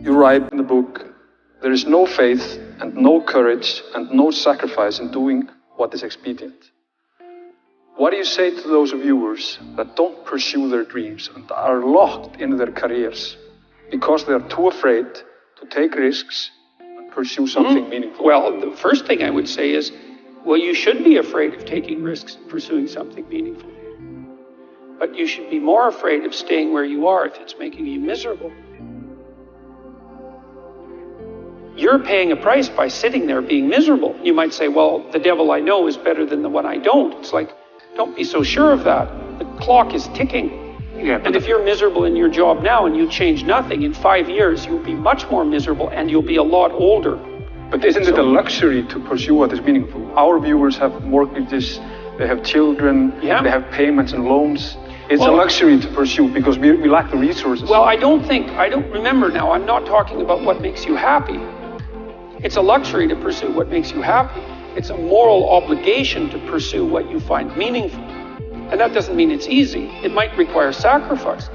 You write in the book, there is no faith and no courage and no sacrifice in doing what is expedient. What do you say to those viewers that don't pursue their dreams and are locked in their careers because they are too afraid to take risks and pursue something meaningful? Well, the first thing I would say is, well, you should be afraid of taking risks and pursuing something meaningful. But you should be more afraid of staying where you are if it's making you miserable. You're paying a price by sitting there being miserable. You might say, well, the devil I know is better than the one I don't. It's like, don't be so sure of that. The clock is ticking. Yeah, and if you're miserable in your job now and you change nothing, in 5 years, you'll be much more miserable and you'll be a lot older. But isn't it a luxury to pursue what is meaningful? Our viewers have mortgages, they have children, they have payments and loans. It's a luxury to pursue because we lack the resources. Well, I don't remember now, I'm not talking about what makes you happy. It's a luxury to pursue what makes you happy. It's a moral obligation to pursue what you find meaningful. And that doesn't mean it's easy. It might require sacrifice.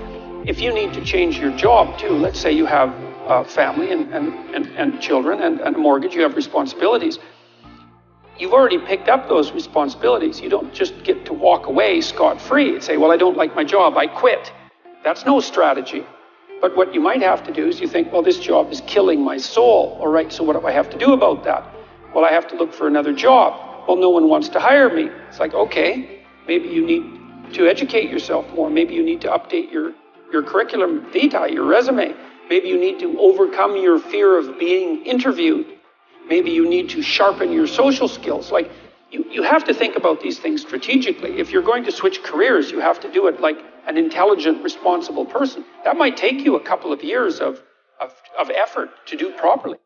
If you need to change your job too, let's say you have a family and children and a mortgage, you have responsibilities. You've already picked up those responsibilities. You don't just get to walk away scot-free and say, well, I don't like my job, I quit. That's no strategy. But what you might have to do is you think, well, this job is killing my soul. All right, so what do I have to do about that? Well, I have to look for another job. Well, no one wants to hire me. It's like, okay, maybe you need to educate yourself more. Maybe you need to update your curriculum vitae, your resume. Maybe you need to overcome your fear of being interviewed. Maybe you need to sharpen your social skills. Like, you have to think about these things strategically. If you're going to switch careers, you have to do it like an intelligent, responsible person. That might take you a couple of years of effort to do properly.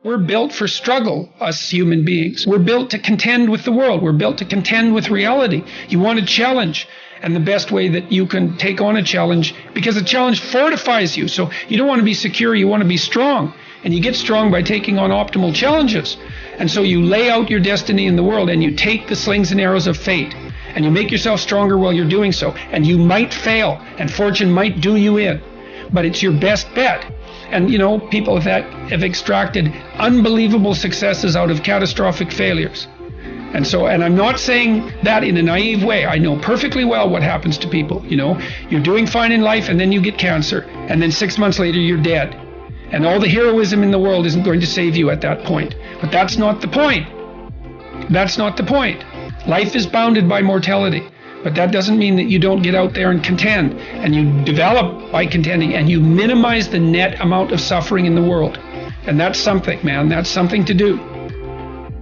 We're built for struggle, us human beings. We're built to contend with the world. We're built to contend with reality. You want a challenge. And the best way that you can take on a challenge, because a challenge fortifies you. So you don't want to be secure, you want to be strong. And you get strong by taking on optimal challenges. And so you lay out your destiny in the world and you take the slings and arrows of fate. And you make yourself stronger while you're doing so. And you might fail and fortune might do you in. But it's your best bet. And, you know, people that have extracted unbelievable successes out of catastrophic failures. And I'm not saying that in a naive way. I know perfectly well what happens to people. You know, you're doing fine in life and then you get cancer. And then 6 months later, you're dead. And all the heroism in the world isn't going to save you at that point. But that's not the point. That's not the point. Life is bounded by mortality. But that doesn't mean that you don't get out there and contend. And you develop by contending. And you minimize the net amount of suffering in the world. And that's something, man. That's something to do.